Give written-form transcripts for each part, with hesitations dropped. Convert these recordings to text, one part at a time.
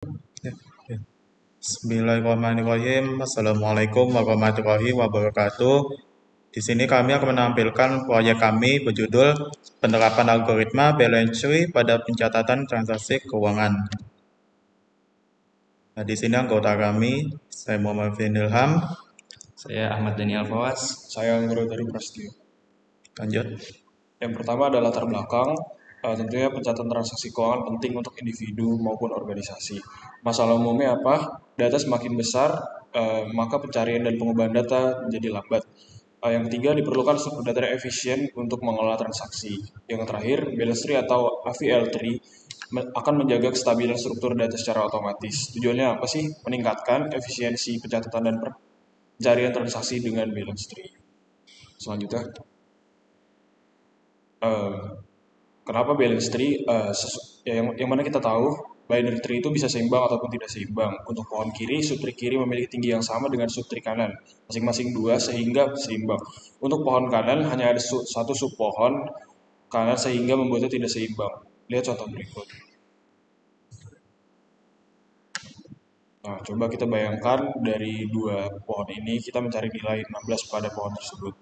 Ya, ya. Bismillahirrahmanirrahim. Assalamualaikum warahmatullahi wabarakatuh. Di sini kami akan menampilkan proyek kami berjudul Penerapan Algoritma Balance Tree pada Pencatatan Transaksi Keuangan. Nah, di sini anggota kami, saya Muhammad Ilham. Saya Ahmad Daniel Fawas. Saya Nurul dari Prasetyo. Lanjut. Yang pertama adalah latar belakang. Tentunya pencatatan transaksi keuangan penting untuk individu maupun organisasi. Masalah umumnya apa? Data semakin besar, maka pencarian dan pengubahan data menjadi lambat. Yang ketiga, diperlukan struktur data yang efisien untuk mengelola transaksi. Yang terakhir, balance tree atau AVL tree akan menjaga kestabilan struktur data secara otomatis. Tujuannya apa sih? Meningkatkan efisiensi pencatatan dan pencarian transaksi dengan balance tree. Selanjutnya, eh, kenapa balance tree? Yang mana kita tahu binary tree itu bisa seimbang ataupun tidak seimbang. Untuk pohon kiri, subtree kiri memiliki tinggi yang sama dengan subtree kanan, masing-masing 2 sehingga seimbang. Untuk pohon kanan hanya ada satu subpohon kanan sehingga membuatnya tidak seimbang. Lihat contoh berikut. Nah, coba kita bayangkan dari dua pohon ini kita mencari nilai 16 pada pohon tersebut.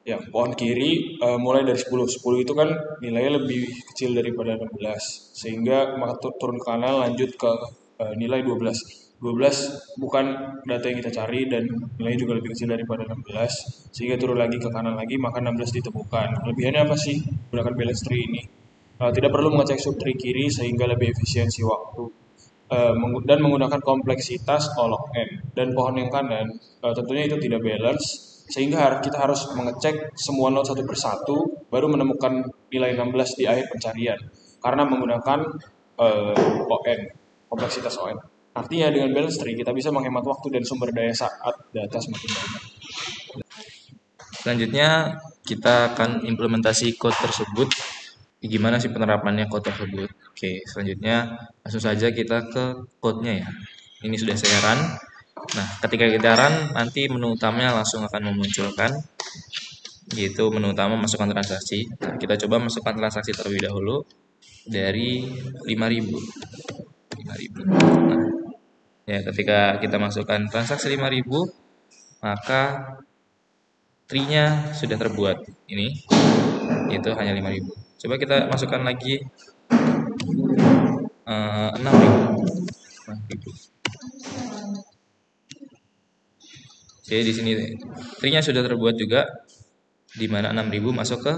Ya, pohon kiri mulai dari 10. 10 itu kan nilainya lebih kecil daripada 16. Sehingga maka turun ke kanan lanjut ke nilai 12. 12 bukan data yang kita cari dan nilainya juga lebih kecil daripada 16. Sehingga turun lagi ke kanan lagi maka 16 ditemukan. Kelebihannya apa sih menggunakan balance tree ini? Tidak perlu mengecek subtree kiri sehingga lebih efisiensi waktu. Dan menggunakan kompleksitas O log n. Dan pohon yang kanan tentunya itu tidak balance, sehingga kita harus mengecek semua node satu persatu baru menemukan nilai 16 di akhir pencarian karena menggunakan ON, kompleksitas ON. Artinya dengan balance tree kita bisa menghemat waktu dan sumber daya saat data semakin banyak. Selanjutnya kita akan implementasi code tersebut. Gimana sih penerapannya code tersebut? Oke, selanjutnya langsung saja kita ke code-nya ya. Ini sudah saya run. Nah, ketika kita run, nanti menu utamanya langsung akan memunculkan, yaitu menu utama masukkan transaksi. Nah, kita coba masukkan transaksi terlebih dahulu dari 5.000. 5.000. Nah, ya ketika kita masukkan transaksi 5.000, maka tree-nya sudah terbuat. Ini itu hanya 5.000. Coba kita masukkan lagi 6.000. 6.000. Jadi di sini tree-nya sudah terbuat juga, di mana 6.000 masuk ke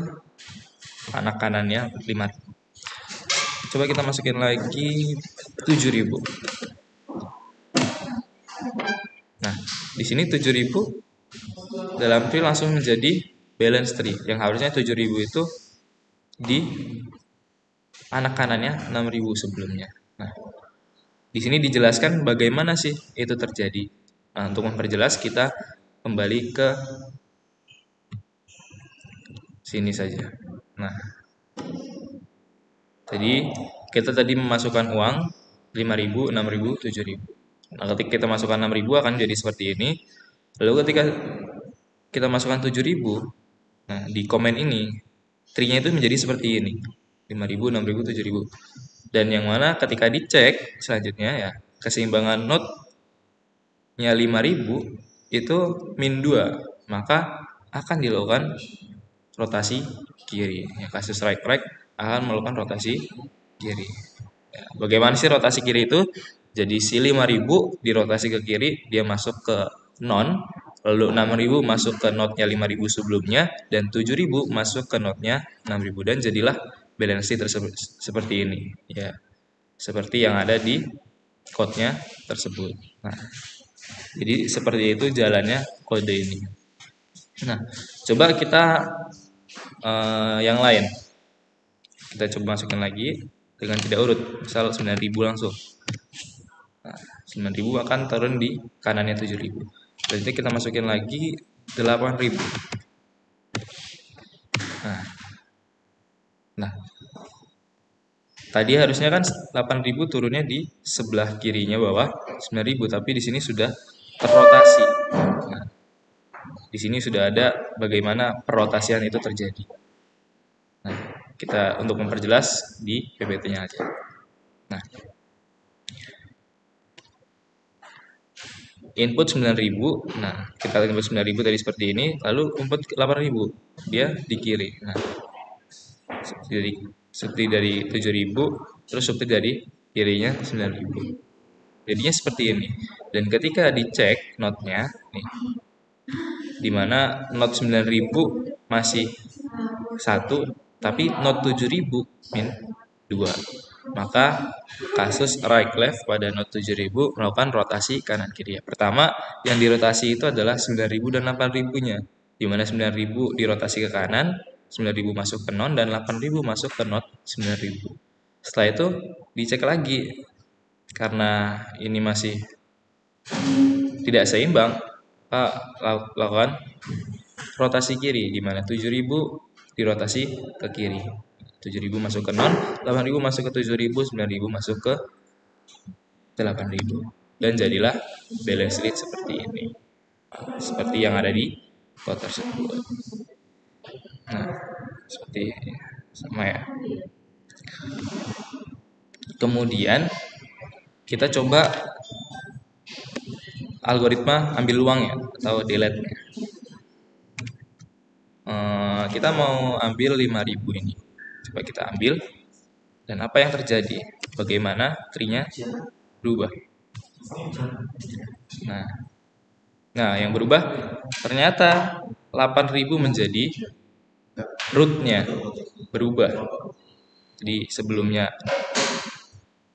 anak kanannya 5. Coba kita masukin lagi 7.000. Nah, di sini 7.000 dalam tree langsung menjadi balance tree, yang harusnya 7.000 itu di anak kanannya 6.000 sebelumnya. Nah, di sini dijelaskan bagaimana sih itu terjadi. Nah, untuk memperjelas kita kembali ke sini saja. Nah, jadi kita tadi memasukkan uang 5.000, 6.000, 7.000. Nah, ketika kita masukkan 6.000 akan jadi seperti ini. Lalu ketika kita masukkan 7.000, nah di komen ini tree-nya itu menjadi seperti ini. 5.000, 6.000, 7.000. Dan yang mana ketika dicek selanjutnya ya, keseimbangan node-nya 5.000 itu min 2, maka akan dilakukan rotasi kiri. Ya, kasus right akan melakukan rotasi kiri. Ya, bagaimana sih rotasi kiri itu? Jadi si 5.000 dirotasi ke kiri, dia masuk ke non, lalu 6.000 masuk ke node-nya 5.000 sebelumnya, dan 7.000 masuk ke node-nya 6.000, dan jadilah balance tersebut seperti ini. Ya, seperti yang ada di code-nya tersebut. Nah, jadi seperti itu jalannya kode ini. Nah, coba kita yang lain. Kita coba masukin lagi dengan tidak urut, misal 9.000 langsung. Nah, 9.000 akan turun di kanannya 7.000. Berarti kita masukin lagi 8.000. Nah, tadi harusnya kan 8.000 turunnya di sebelah kirinya bawah 9.000, tapi di sini sudah terrotasi. Nah, di sini sudah ada bagaimana perrotasian itu terjadi. Nah, kita untuk memperjelas di PPT-nya aja. Nah, input 9.000. Nah, kita input 9.000 tadi seperti ini, lalu input 8.000. Dia di kiri. Nah, seperti dari 7.000, terus seperti dari kirinya 9.000. Jadinya seperti ini. Dan ketika dicek notnya, nih, dimana not 9.000 masih 1, tapi not 7.000 min 2. Maka kasus right left pada not 7.000 melakukan rotasi kanan kiri. Pertama, yang dirotasi itu adalah 9.000 dan 8.000-nya. Dimana 9.000 dirotasi ke kanan, 9.000 masuk ke non, dan 8.000 masuk ke not 9.000. Setelah itu dicek lagi. Karena ini masih tidak seimbang, lakukan rotasi kiri, di mana 7.000 dirotasi ke kiri. 7.000 masuk ke non, 8.000 masuk ke 7.000, 9.000 masuk ke 8.000. Dan jadilah balance sheet seperti ini. Seperti yang ada di plot tersebut. Nah, seperti ini. Sama ya. Kemudian kita coba algoritma ambil uangnya atau delete-nya. Kita mau ambil 5.000 ini. Coba kita ambil. Dan apa yang terjadi? Bagaimana tree-nya berubah? Nah, yang berubah ternyata 8.000 menjadi root-nya berubah. Jadi sebelumnya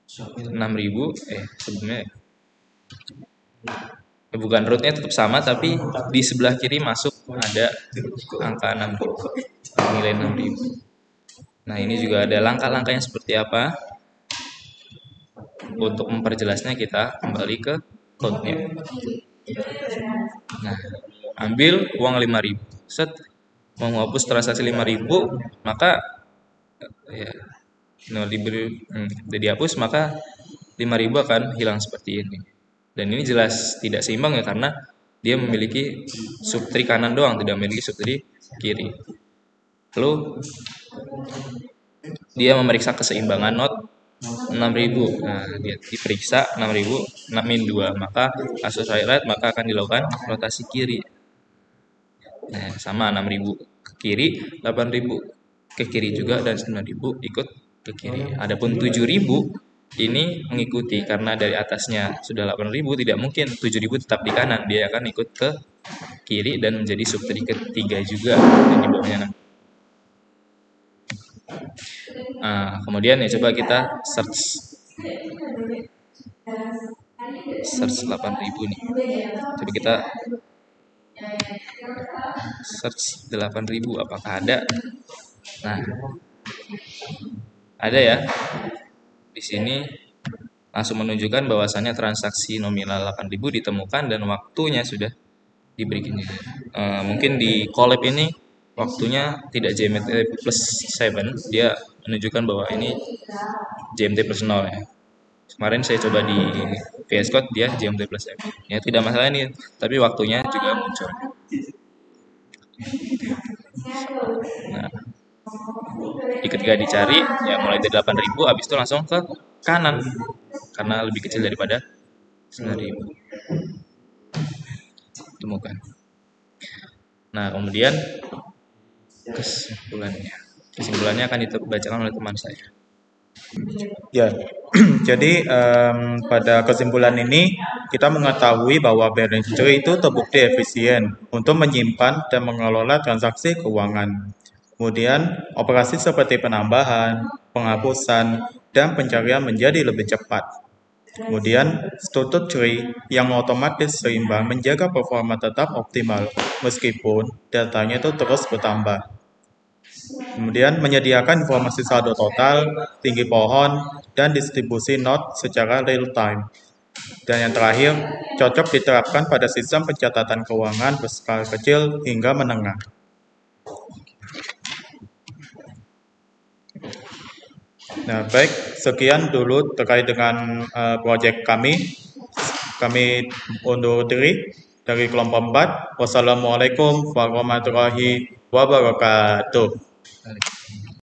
6.000, sebelumnya bukan root-nya tetap sama, tapi di sebelah kiri masuk ada angka 6.000, nilai 6.000. Nah, ini juga ada langkah-langkahnya seperti apa. Untuk memperjelasnya kita kembali ke code-nya. Nah, ambil uang 5.000. Set, mau menghapus transaksi 5.000, maka ya, udah dihapus, maka 5.000 akan hilang seperti ini. Dan ini jelas tidak seimbang ya, karena dia memiliki subtree kanan doang, tidak memiliki subtree kiri. Lalu dia memeriksa keseimbangan not 6.000. Nah, dia diperiksa 6.000 min 2, maka kasus right maka akan dilakukan rotasi kiri. Nah, sama 6.000 ke kiri, 8.000 ke kiri juga, dan 9.000 ikut ke kiri. Adapun 7.000 ini mengikuti, karena dari atasnya sudah 8.000, tidak mungkin 7.000 tetap di kanan, dia akan ikut ke kiri dan menjadi subtree ketiga juga, dan di bawahnya 6. Nah, kemudian ya coba kita search 8.000 nih. Coba kita search 8.000, apakah ada? Nah, ada ya. Di sini langsung menunjukkan bahwasannya transaksi nominal 8.000 ditemukan dan waktunya sudah diberikan. Mungkin di collab ini waktunya tidak GMT plus 7, dia menunjukkan bahwa ini GMT plus 0 ya. Kemarin saya coba di VS Code, dia GMT plus 7. Ya tidak masalah ini, tapi waktunya juga muncul. Nah, ketika dicari ya mulai dari 8.000, habis itu langsung ke kanan karena lebih kecil daripada 9.000. Temukan. Nah, kemudian kesimpulannya akan dibacakan oleh teman saya. Ya, jadi pada kesimpulan ini kita mengetahui bahwa balance tree itu terbukti efisien untuk menyimpan dan mengelola transaksi keuangan. Kemudian operasi seperti penambahan, penghapusan, dan pencarian menjadi lebih cepat. Kemudian struktur tree yang otomatis seimbang menjaga performa tetap optimal meskipun datanya itu terus bertambah. Kemudian menyediakan informasi saldo total, tinggi pohon, dan distribusi not secara real time. Dan yang terakhir, cocok diterapkan pada sistem pencatatan keuangan berskala kecil hingga menengah. Nah, baik, sekian dulu terkait dengan proyek kami. Kami undur diri dari kelompok 4. Wassalamualaikum warahmatullahi wabarakatuh.